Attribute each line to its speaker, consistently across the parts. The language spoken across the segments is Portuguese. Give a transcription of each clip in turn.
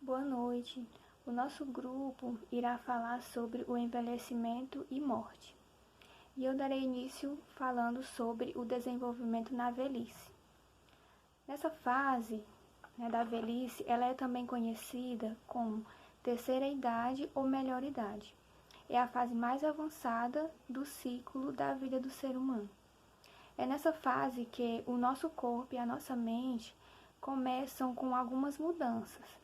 Speaker 1: Boa noite. O nosso grupo irá falar sobre o envelhecimento e morte. E eu darei início falando sobre o desenvolvimento na velhice. Nessa fase da velhice, ela é também conhecida como terceira idade ou melhor idade. É a fase mais avançada do ciclo da vida do ser humano. É nessa fase que o nosso corpo e a nossa mente começam com algumas mudanças,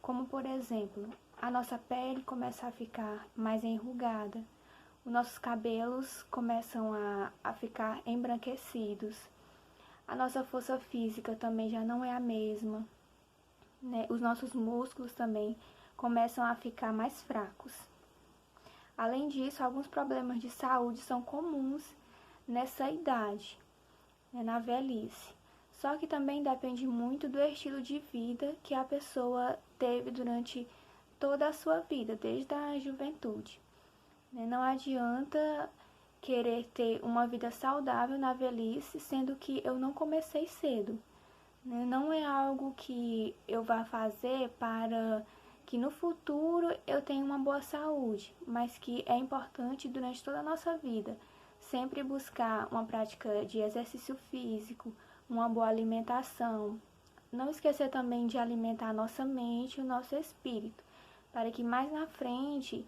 Speaker 1: como por exemplo, a nossa pele começa a ficar mais enrugada, os nossos cabelos começam a ficar embranquecidos, a nossa força física também já não é a mesma, né? Os nossos músculos também começam a ficar mais fracos. Além disso, alguns problemas de saúde são comuns nessa idade, né, na velhice. Só que também depende muito do estilo de vida que a pessoa teve durante toda a sua vida, desde a juventude. Não adianta querer ter uma vida saudável na velhice, sendo que eu não comecei cedo. Não é algo que eu vá fazer para que no futuro eu tenha uma boa saúde, mas que é importante durante toda a nossa vida. Sempre buscar uma prática de exercício físico, uma boa alimentação. Não esquecer também de alimentar a nossa mente e o nosso espírito, para que mais na frente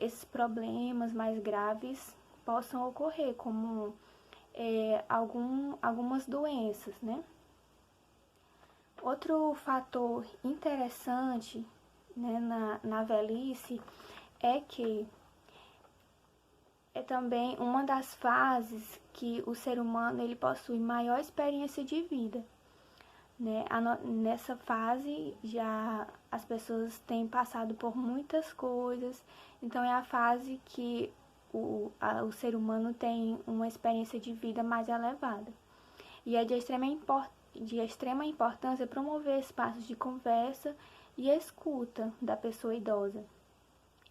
Speaker 1: esses problemas mais graves possam ocorrer, como algumas doenças, né? Outro fator interessante, né, na velhice é que é também uma das fases que o ser humano ele possui maior experiência de vida. Né? Nessa fase já as pessoas têm passado por muitas coisas, então é a fase que o ser humano tem uma experiência de vida mais elevada. E é de extrema importância promover espaços de conversa e escuta da pessoa idosa.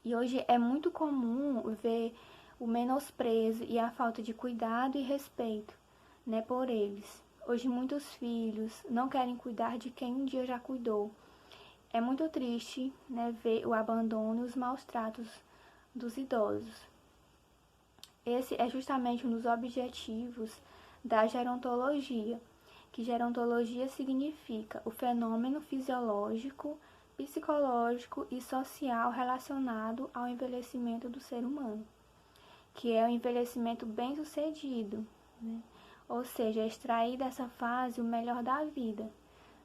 Speaker 1: E hoje é muito comum ver o menosprezo e a falta de cuidado e respeito, né, por eles. Hoje muitos filhos não querem cuidar de quem um dia já cuidou. É muito triste, né, ver o abandono e os maus tratos dos idosos. Esse é justamente um dos objetivos da gerontologia, que gerontologia significa o fenômeno fisiológico, psicológico e social relacionado ao envelhecimento do ser humano, que é o envelhecimento bem-sucedido, né? Ou seja, extrair dessa fase o melhor da vida,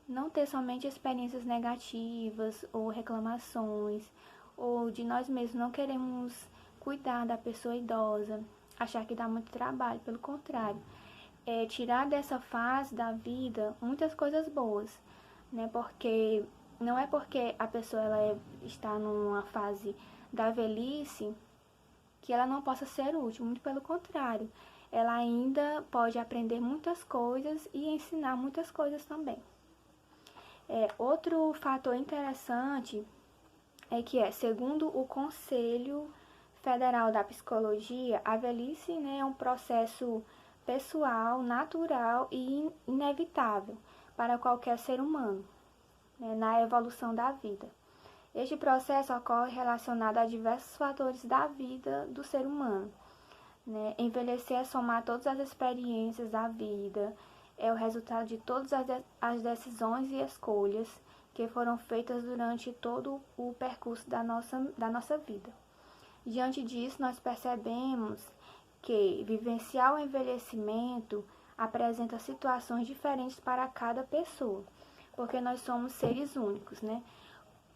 Speaker 1: não ter somente experiências negativas ou reclamações, ou de nós mesmos não queremos cuidar da pessoa idosa, achar que dá muito trabalho, pelo contrário, tirar dessa fase da vida muitas coisas boas, né? Porque não é porque a pessoa está numa fase da velhice que ela não possa ser útil, muito pelo contrário, ela ainda pode aprender muitas coisas e ensinar muitas coisas também. Outro fator interessante segundo o Conselho Federal da Psicologia, a velhice, né, é um processo pessoal, natural e inevitável para qualquer ser humano, né, na evolução da vida. Este processo ocorre relacionado a diversos fatores da vida do ser humano. Né? Envelhecer é somar todas as experiências da vida, é o resultado de todas as decisões e escolhas que foram feitas durante todo o percurso da nossa vida. Diante disso, nós percebemos que vivenciar o envelhecimento apresenta situações diferentes para cada pessoa, porque nós somos seres únicos, né?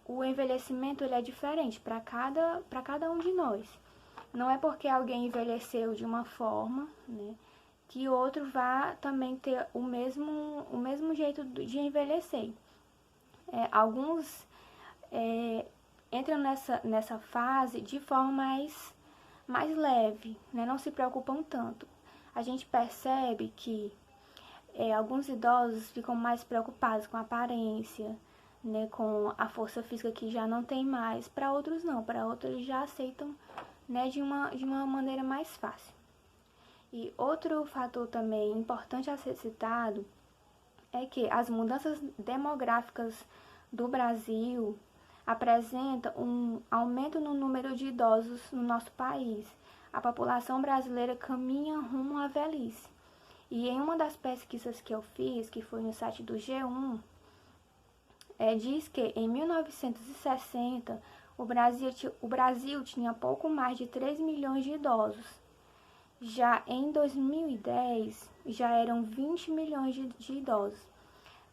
Speaker 1: O envelhecimento ele é diferente para cada um de nós. Não é porque alguém envelheceu de uma forma, né, que outro vá também ter o mesmo jeito de envelhecer. Alguns entram nessa fase de forma mais leve, né, não se preocupam tanto. A gente percebe que alguns idosos ficam mais preocupados com a aparência, né, com a força física que já não tem mais. Para outros não, para outros eles já aceitam, né, de uma maneira mais fácil. E outro fator também importante a ser citado é que as mudanças demográficas do Brasil apresenta um aumento no número de idosos no nosso país. A população brasileira caminha rumo à velhice. E em uma das pesquisas que eu fiz, que foi no site do G1, diz que em 1960 o Brasil tinha pouco mais de 3 milhões de idosos. Já em 2010, já eram 20 milhões de idosos.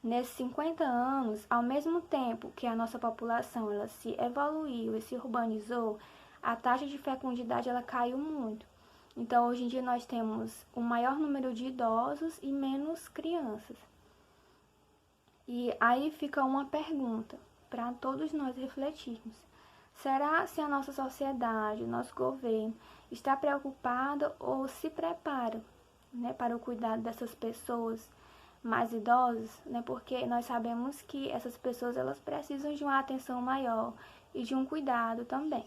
Speaker 1: Nesses 50 anos, ao mesmo tempo que a nossa população ela se evoluiu e se urbanizou, a taxa de fecundidade ela caiu muito. Então, hoje em dia, nós temos um maior número de idosos e menos crianças. E aí fica uma pergunta para todos nós refletirmos. Será se a nossa sociedade, o nosso governo, está preocupado ou se prepara, para o cuidado dessas pessoas mais idosas, porque nós sabemos que essas pessoas elas precisam de uma atenção maior e de um cuidado também.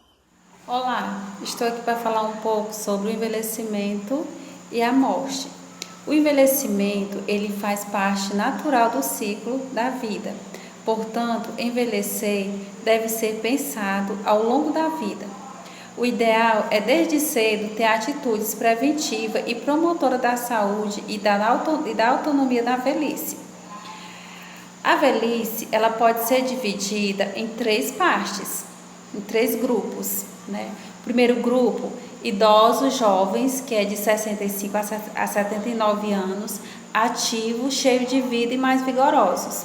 Speaker 2: Olá, estou aqui para falar um pouco sobre o envelhecimento e a morte. O envelhecimento, ele faz parte natural do ciclo da vida. Portanto, envelhecer deve ser pensado ao longo da vida. O ideal é desde cedo ter atitudes preventivas e promotoras da saúde e da autonomia da velhice. A velhice, ela pode ser dividida em 3 partes, em 3 grupos. O primeiro grupo, idosos jovens, que é de 65 a 79 anos, ativos, cheios de vida e mais vigorosos.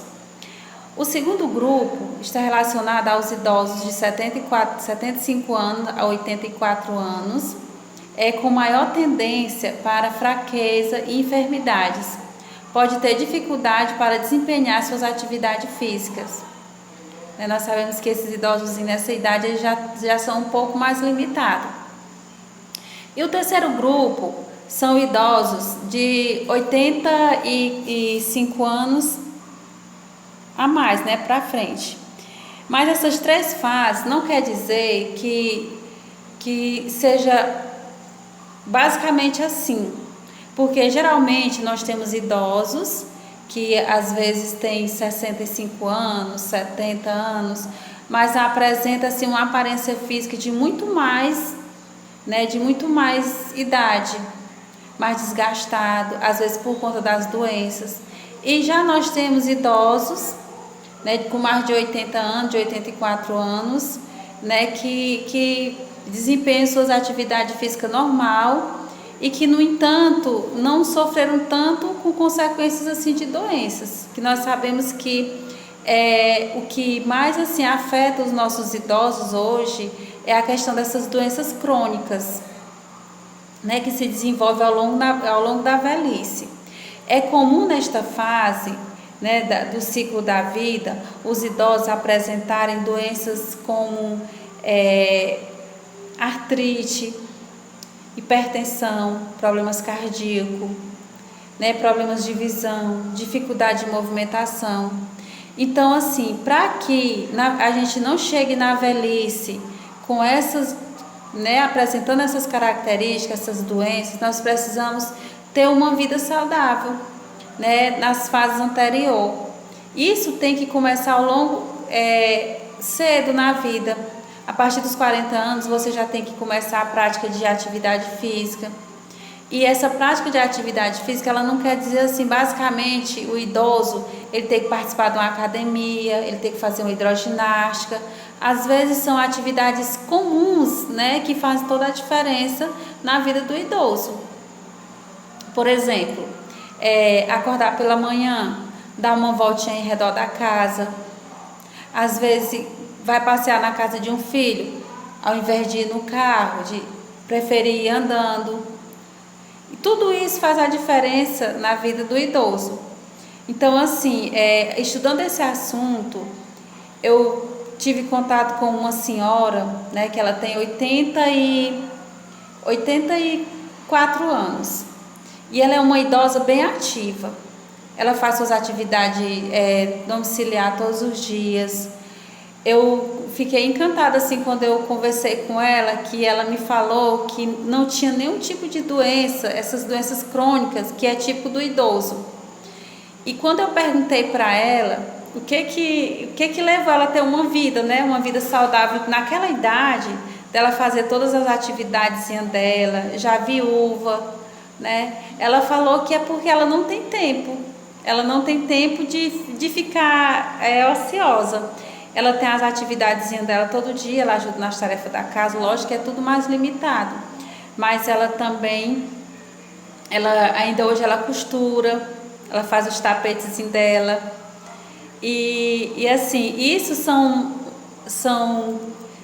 Speaker 2: O segundo grupo está relacionado aos idosos de 75 anos a 84 anos, com maior tendência para fraqueza e enfermidades. Pode ter dificuldade para desempenhar suas atividades físicas. Nós sabemos que esses idosos nessa idade eles já são um pouco mais limitados. E o terceiro grupo são idosos de 85 anos a mais, para frente. Mas essas 3 fases não quer dizer que seja basicamente assim, porque geralmente nós temos idosos que às vezes têm 65 anos, 70 anos, mas apresenta assim uma aparência física de muito mais, de muito mais idade, mais desgastado, às vezes por conta das doenças. E já nós temos idosos, com mais de 80 anos, de 84 anos, que desempenham suas atividades físicas normal e que, no entanto, não sofreram tanto com consequências assim de doenças, que nós sabemos que o que mais assim afeta os nossos idosos hoje é a questão dessas doenças crônicas, que se desenvolve ao longo da velhice. É comum nesta fase do ciclo da vida, os idosos apresentarem doenças como artrite, hipertensão, problemas cardíacos, problemas de visão, dificuldade de movimentação. Então, assim, para que a gente não chegue na velhice com essas, apresentando essas características, essas doenças, nós precisamos ter uma vida saudável, nas fases anteriores. Isso tem que começar cedo na vida. A partir dos 40 anos você já tem que começar a prática de atividade física. E essa prática de atividade física, ela não quer dizer assim, basicamente, o idoso, ele tem que participar de uma academia, ele tem que fazer uma hidroginástica. Às vezes são atividades comuns, que fazem toda a diferença na vida do idoso. Por exemplo, acordar pela manhã, dar uma voltinha em redor da casa. Às vezes vai passear na casa de um filho, ao invés de ir no carro, de preferir ir andando. E tudo isso faz a diferença na vida do idoso. Então, assim, estudando esse assunto, eu tive contato com uma senhora, que ela tem 84 anos. E ela é uma idosa bem ativa. Ela faz suas atividades domiciliar todos os dias. Eu fiquei encantada assim quando eu conversei com ela, que ela me falou que não tinha nenhum tipo de doença, essas doenças crônicas, que é tipo do idoso. E quando eu perguntei para ela o que que levou ela a ter uma vida, né? Uma vida saudável naquela idade, dela fazer todas as atividades dela, já viúva, né? Ela falou que é porque ela não tem tempo. Ela não tem tempo de ficar ociosa. Ela tem as atividades dela todo dia, ela ajuda nas tarefas da casa, lógico que é tudo mais limitado. Mas ela também, ainda hoje ela costura, ela faz os tapetes dela. E assim, isso são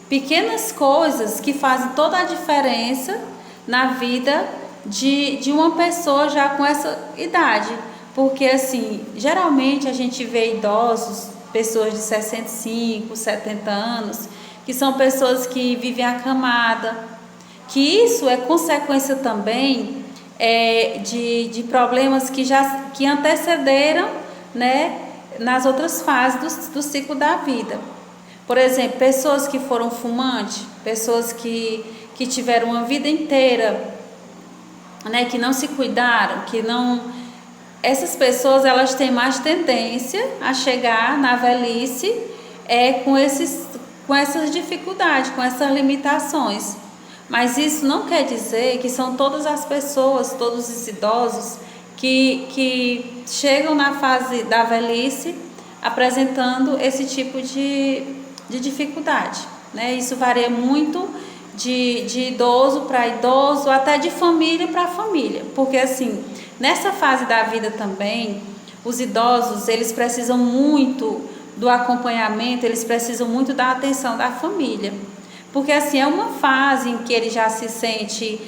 Speaker 2: pequenas coisas que fazem toda a diferença na vida de uma pessoa já com essa idade. Porque assim, geralmente a gente vê idosos, pessoas de 65, 70 anos, que são pessoas que vivem acamada, que isso é consequência também de problemas que antecederam, né, nas outras fases do ciclo da vida. Por exemplo, pessoas que foram fumantes, pessoas que tiveram uma vida inteira, né, que não se cuidaram, que não... Essas pessoas, elas têm mais tendência a chegar na velhice com essas dificuldades, com essas limitações. Mas isso não quer dizer que são todas as pessoas, todos os idosos que chegam na fase da velhice apresentando esse tipo de dificuldade, né? Isso varia muito de idoso para idoso, até de família para família, porque assim, nessa fase da vida também, os idosos, eles precisam muito do acompanhamento, eles precisam muito da atenção da família, porque assim, é uma fase em que ele já se sente,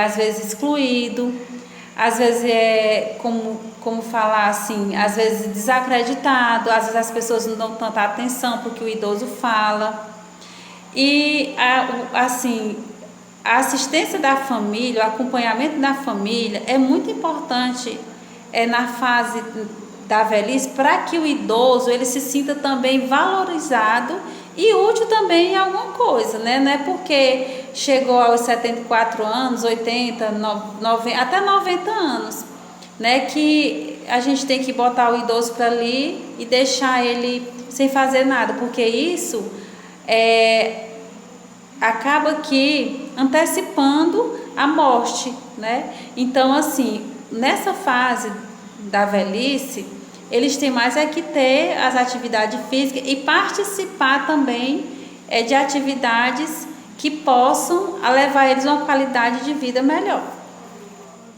Speaker 2: às vezes, excluído, às vezes como falar assim, às vezes desacreditado, às vezes as pessoas não dão tanta atenção porque o idoso fala. E assim, a assistência da família, o acompanhamento da família é muito importante na fase da velhice, para que o idoso ele se sinta também valorizado e útil também em alguma coisa, né? Não é porque chegou aos 74 anos, 80, 90, até 90 anos, né, que a gente tem que botar o idoso para ali e deixar ele sem fazer nada, porque isso acaba que antecipando a morte, né? Então, assim, nessa fase da velhice, eles têm mais que ter as atividades físicas e participar também de atividades que possam levar eles a uma qualidade de vida melhor.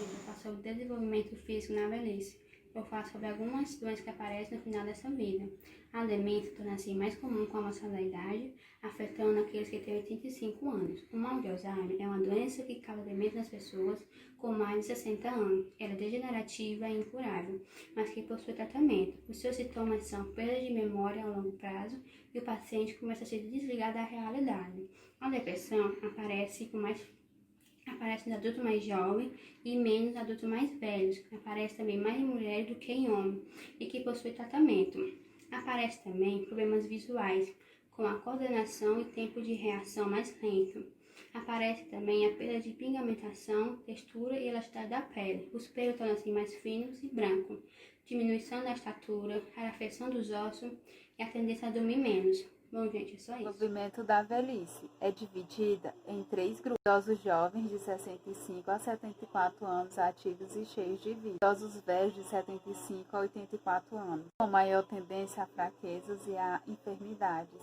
Speaker 3: Eu faço sobre desenvolvimento físico na velhice. Eu faço sobre algumas doenças que aparecem no final dessa vida. A demência torna-se mais comum com a avançada da idade, afetando aqueles que têm 85 anos. O mal de Alzheimer é uma doença que causa demência nas pessoas com mais de 60 anos. Ela é degenerativa e incurável, mas que possui tratamento. Os seus sintomas são perda de memória a longo prazo e o paciente começa a se desligar da realidade. A depressão aparece nos adultos mais jovens e menos adultos mais velhos. Aparece também mais em mulheres do que em homens e que possui tratamento. Aparece também problemas visuais, com a coordenação e tempo de reação mais lento. Aparece também a perda de pigmentação, textura e elasticidade da pele. Os pelos tornam-se mais finos e brancos. Diminuição da estatura, arafeição dos ossos e a tendência a dormir menos. Bom, gente, é só isso.
Speaker 4: O movimento da velhice é dividida em 3 grupos: idosos jovens de 65 a 74 anos ativos e cheios de vida, idosos velhos de 75 a 84 anos, com maior tendência a fraquezas e a enfermidades.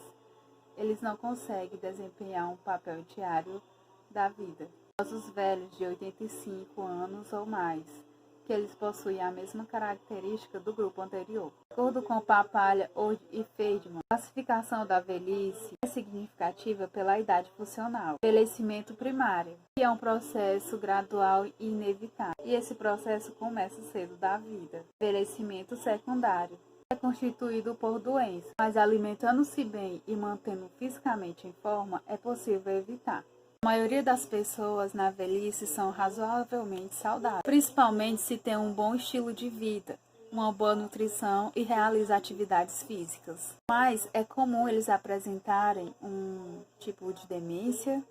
Speaker 4: Eles não conseguem desempenhar um papel diário da vida. Idosos velhos de 85 anos ou mais, que eles possuem a mesma característica do grupo anterior. De acordo com Papalha, Ord e Feidman, a classificação da velhice é significativa pela idade funcional. Envelhecimento primário, que é um processo gradual e inevitável, e esse processo começa cedo da vida. Envelhecimento secundário é constituído por doenças, mas alimentando-se bem e mantendo fisicamente em forma, é possível evitar. A maioria das pessoas na velhice são razoavelmente saudáveis, principalmente se tem um bom estilo de vida, uma boa nutrição e realiza atividades físicas. Mas é comum eles apresentarem um tipo de demência,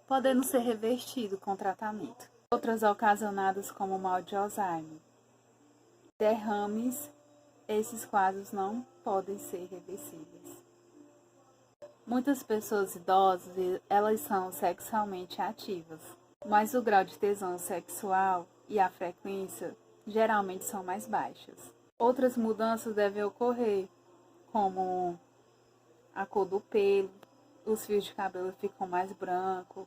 Speaker 4: podendo ser revertido com tratamento. Outras ocasionadas como o mal de Alzheimer, derrames esses quadros não podem ser reversíveis. Muitas pessoas idosas, elas são sexualmente ativas, mas o grau de tesão sexual e a frequência geralmente são mais baixas. Outras mudanças devem ocorrer, como a cor do pelo, os fios de cabelo ficam mais brancos,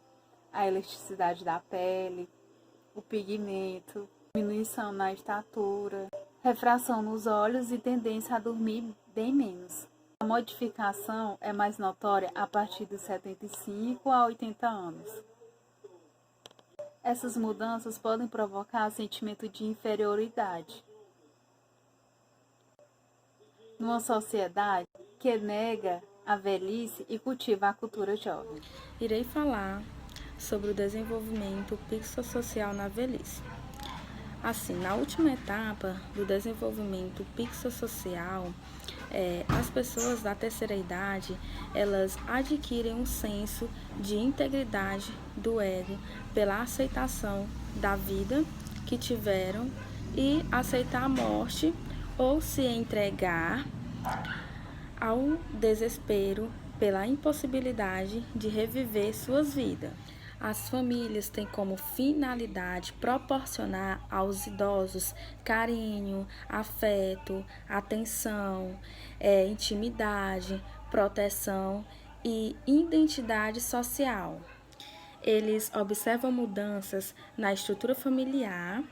Speaker 4: a elasticidade da pele, o pigmento, diminuição na estatura, refração nos olhos e tendência a dormir bem menos. A modificação é mais notória a partir dos 75 a 80 anos. Essas mudanças podem provocar sentimento de inferioridade numa sociedade que nega a velhice e cultiva a cultura jovem.
Speaker 5: Irei falar sobre o desenvolvimento psicossocial na velhice. Assim, na última etapa do desenvolvimento psicossocial, as pessoas da terceira idade, elas adquirem um senso de integridade do ego pela aceitação da vida que tiveram e aceitar a morte ou se entregar ao desespero pela impossibilidade de reviver suas vidas. As famílias têm como finalidade proporcionar aos idosos carinho, afeto, atenção, intimidade, proteção e identidade social. Eles observam mudanças na estrutura familiar,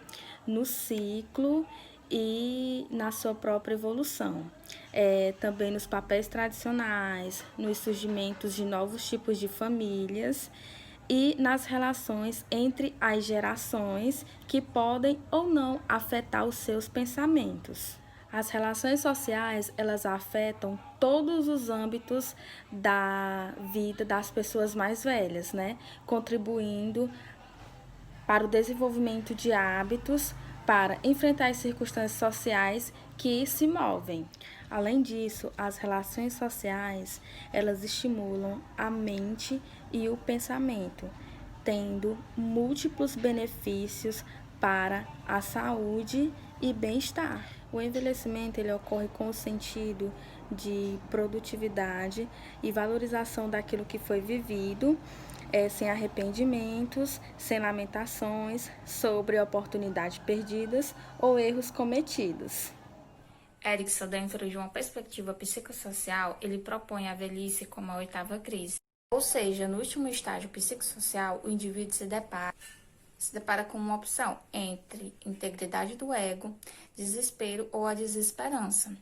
Speaker 5: no ciclo e na sua própria evolução. Também nos papéis tradicionais, nos surgimentos de novos tipos de famílias e nas relações entre as gerações que podem ou não afetar os seus pensamentos. As relações sociais, elas afetam todos os âmbitos da vida das pessoas mais velhas, né? Contribuindo para o desenvolvimento de hábitos para enfrentar as circunstâncias sociais que se movem. Além disso, as relações sociais, elas estimulam a mente e o pensamento, tendo múltiplos benefícios para a saúde e bem-estar. O envelhecimento ele ocorre com o sentido de produtividade e valorização daquilo que foi vivido, sem arrependimentos, sem lamentações sobre oportunidades perdidas ou erros cometidos.
Speaker 6: Erikson, dentro de uma perspectiva psicossocial, ele propõe a velhice como a oitava crise. Ou seja, no último estágio psicossocial, o indivíduo se depara com uma opção entre integridade do ego, desespero ou a desesperança.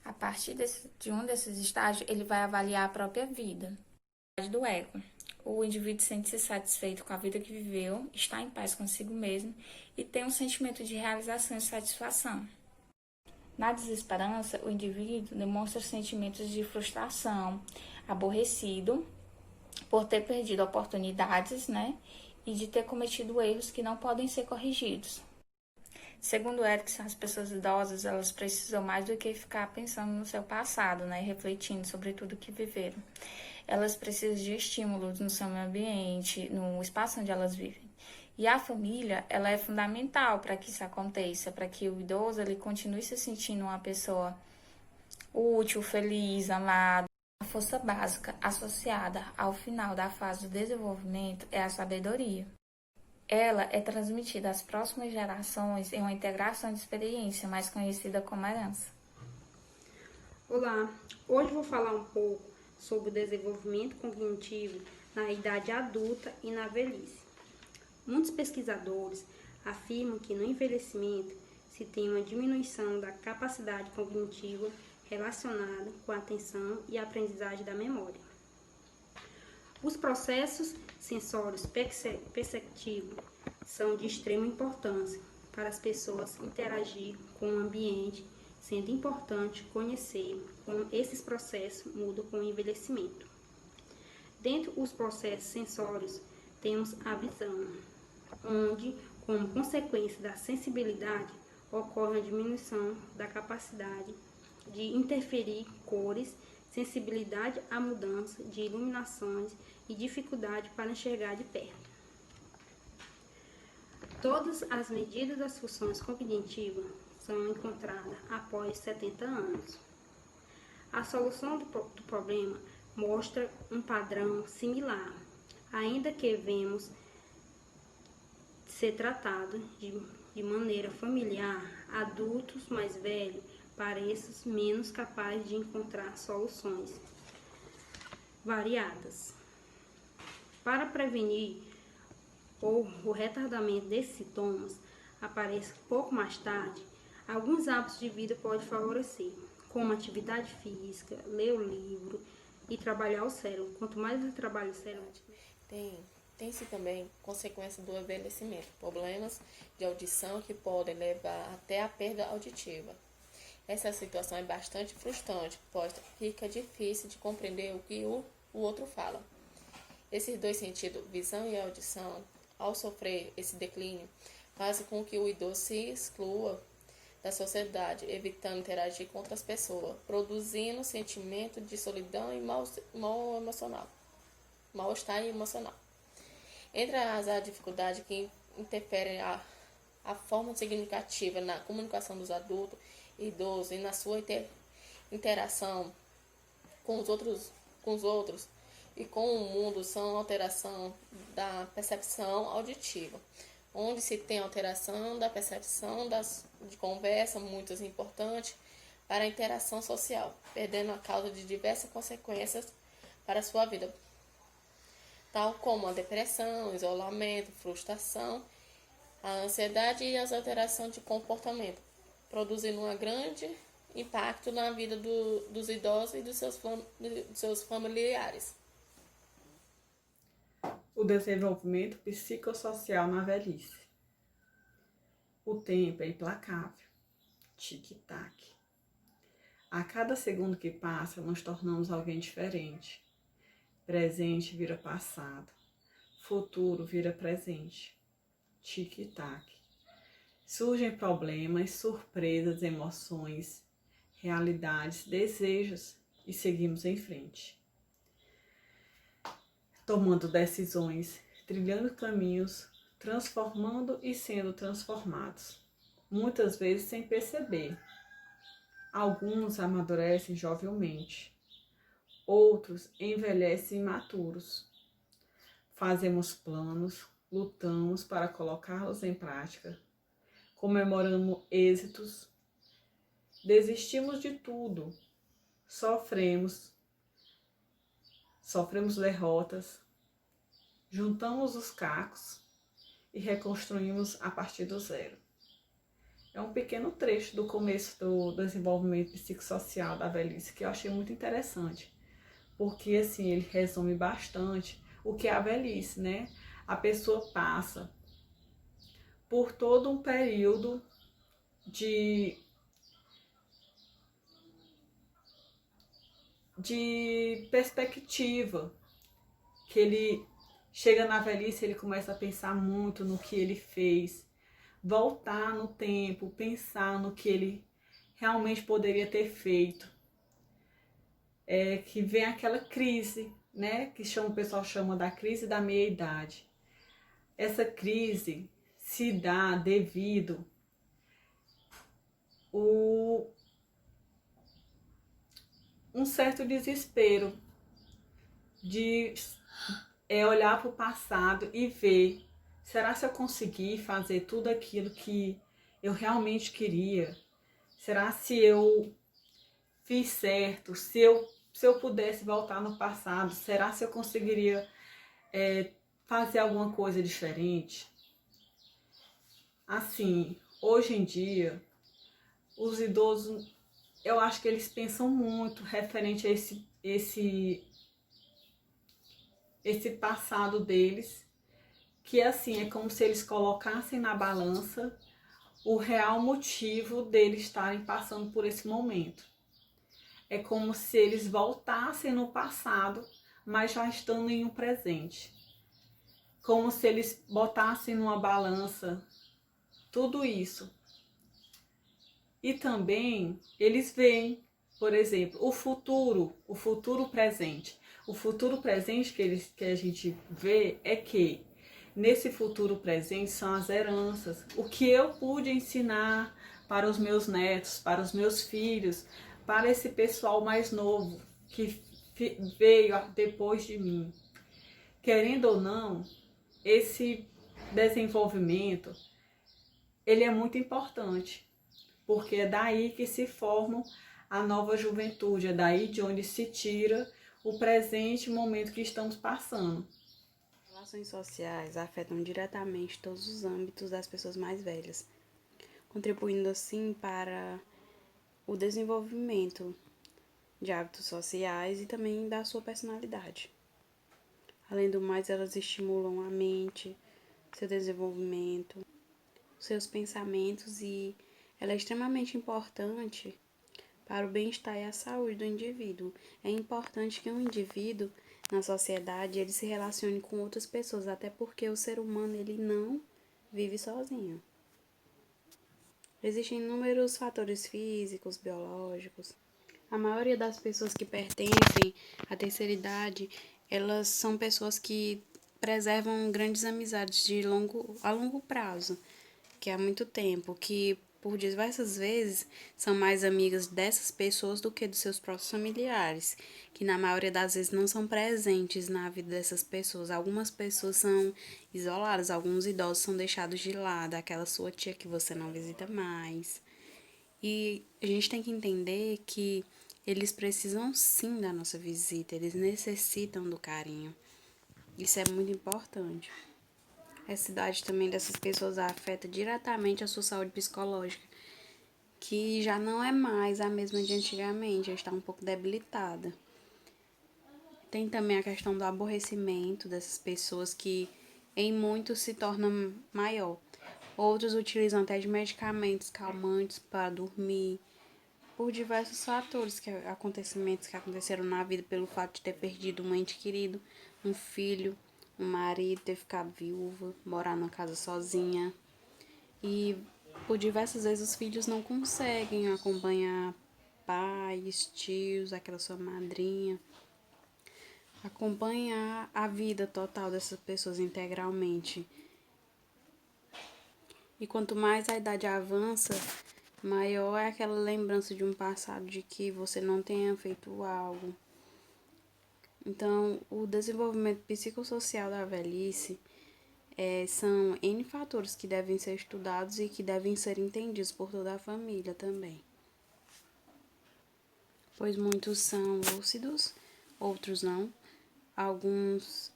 Speaker 6: A partir de um desses estágios, ele vai avaliar a própria vida. Do ego. O indivíduo sente-se satisfeito com a vida que viveu, está em paz consigo mesmo e tem um sentimento de realização e satisfação. Na desesperança, o indivíduo demonstra sentimentos de frustração, aborrecido por ter perdido oportunidades, e de ter cometido erros que não podem ser corrigidos. Segundo Erikson, as pessoas idosas, elas precisam mais do que ficar pensando no seu passado, e refletindo sobre tudo que viveram. Elas precisam de estímulos no seu ambiente, no espaço onde elas vivem. E a família, ela é fundamental para que isso aconteça, para que o idoso ele continue se sentindo uma pessoa útil, feliz, amada. A força básica associada ao final da fase do desenvolvimento é a sabedoria. Ela é transmitida às próximas gerações em uma integração de experiência, mais conhecida como herança.
Speaker 3: Olá, hoje vou falar um pouco sobre o desenvolvimento cognitivo na idade adulta e na velhice. Muitos pesquisadores afirmam que no envelhecimento se tem uma diminuição da capacidade cognitiva relacionada com a atenção e a aprendizagem da memória. Os processos sensórios perceptivos são de extrema importância para as pessoas interagir com o ambiente, sendo importante conhecer como esses processos mudam com o envelhecimento. Dentre os processos sensórios, temos a visão, onde, como consequência da sensibilidade, ocorre a diminuição da capacidade de interferir cores, sensibilidade à mudança de iluminações e dificuldade para enxergar de perto. Todas as medidas das funções cognitivas solução encontrada após 70 anos. A solução do problema mostra um padrão similar, ainda que vemos ser tratado de maneira familiar, adultos mais velhos parecem menos capazes de encontrar soluções variadas. Para prevenir o retardamento desses sintomas aparece pouco mais tarde, alguns hábitos de vida podem favorecer, como atividade física, ler o livro e trabalhar o cérebro. Quanto mais você trabalha o cérebro...
Speaker 7: Tem-se também consequência do envelhecimento, problemas de audição que podem levar até a perda auditiva. Essa situação é bastante frustrante, pois fica difícil de compreender o que o outro fala. Esses dois sentidos, visão e audição, ao sofrer esse declínio, fazem com que o idoso se exclua da sociedade, evitando interagir com outras pessoas, produzindo sentimento de solidão e mal-estar emocional. Entre as dificuldades que interferem a forma significativa na comunicação dos adultos e idosos e na sua interação com os outros e com o mundo são a alteração da percepção auditiva, onde se tem alteração da percepção de conversa, muito importante para a interação social, perdendo a causa de diversas consequências para a sua vida, tal como a depressão, isolamento, frustração, a ansiedade e as alterações de comportamento, produzindo um grande impacto na vida dos idosos e dos seus familiares.
Speaker 8: O desenvolvimento psicossocial na velhice. O tempo é implacável. Tic-tac. A cada segundo que passa, nos tornamos alguém diferente. Presente vira passado. Futuro vira presente. Tic-tac. Surgem problemas, surpresas, emoções, realidades, desejos e seguimos em frente. Tomando decisões, trilhando caminhos, transformando e sendo transformados. Muitas vezes sem perceber. Alguns amadurecem jovialmente. Outros envelhecem imaturos. Fazemos planos, lutamos para colocá-los em prática. Comemoramos êxitos. Desistimos de tudo. Sofremos derrotas. Juntamos os cacos e reconstruímos a partir do zero. É um pequeno trecho do começo do desenvolvimento psicossocial da velhice que eu achei muito interessante, porque assim ele resume bastante o que é a velhice, né? A pessoa passa por todo um período de perspectiva, que ele chega na velhice, ele começa a pensar muito no que ele fez, voltar no tempo, pensar no que ele realmente poderia ter feito. Que vem aquela crise, né, que o pessoal chama da crise da meia-idade. Essa crise se dá devido um certo desespero de olhar para o passado e ver, será que eu consegui fazer tudo aquilo que eu realmente queria? Será se eu fiz certo? Se eu pudesse voltar no passado, será se eu conseguiria fazer alguma coisa diferente? Assim, hoje em dia, os idosos, eu acho que eles pensam muito referente a esse passado deles, que assim, é como se eles colocassem na balança o real motivo deles estarem passando por esse momento. É como se eles voltassem no passado, mas já estando em um presente. Como se eles botassem numa balança tudo isso. E também eles veem, por exemplo, o futuro presente. O futuro presente que a gente vê é que nesse futuro presente são as heranças. O que eu pude ensinar para os meus netos, para os meus filhos, para esse pessoal mais novo que veio depois de mim. Querendo ou não, esse desenvolvimento, ele é muito importante, porque é daí que se forma a nova juventude, é daí de onde se tira o presente momento que estamos passando.
Speaker 9: Relações sociais afetam diretamente todos os âmbitos das pessoas mais velhas, contribuindo assim para o desenvolvimento de hábitos sociais e também da sua personalidade. Além do mais, elas estimulam a mente, seu desenvolvimento, seus pensamentos e ela é extremamente importante para o bem-estar e a saúde do indivíduo. É importante que um indivíduo na sociedade ele se relacione com outras pessoas, até porque o ser humano ele não vive sozinho. Existem inúmeros fatores físicos, biológicos. A maioria das pessoas que pertencem à terceira idade, elas são pessoas que preservam grandes amizades a longo prazo, que há muito tempo, que por diversas vezes são mais amigas dessas pessoas do que dos seus próprios familiares, que na maioria das vezes não são presentes na vida dessas pessoas. Algumas pessoas são isoladas, alguns idosos são deixados de lado, aquela sua tia que você não visita mais. E a gente tem que entender que eles precisam sim da nossa visita, eles necessitam do carinho. Isso é muito importante. Essa idade também dessas pessoas afeta diretamente a sua saúde psicológica, que já não é mais a mesma de antigamente, já está um pouco debilitada. Tem também a questão do aborrecimento dessas pessoas, que em muitos se torna maior. Outros utilizam até de medicamentos calmantes para dormir, por diversos fatores, acontecimentos que aconteceram na vida, pelo fato de ter perdido um ente querido, um filho, um marido, ter ficado viúva, morar numa casa sozinha. E por diversas vezes os filhos não conseguem acompanhar pais, tios, aquela sua madrinha, acompanhar a vida total dessas pessoas integralmente. E quanto mais a idade avança, maior é aquela lembrança de um passado de que você não tenha feito algo. Então, o desenvolvimento psicossocial da velhice são N fatores que devem ser estudados e que devem ser entendidos por toda a família também. Pois muitos são lúcidos, outros não. Alguns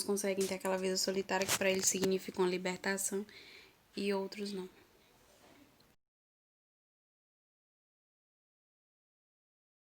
Speaker 9: conseguem ter aquela vida solitária que para eles significa uma libertação e outros não.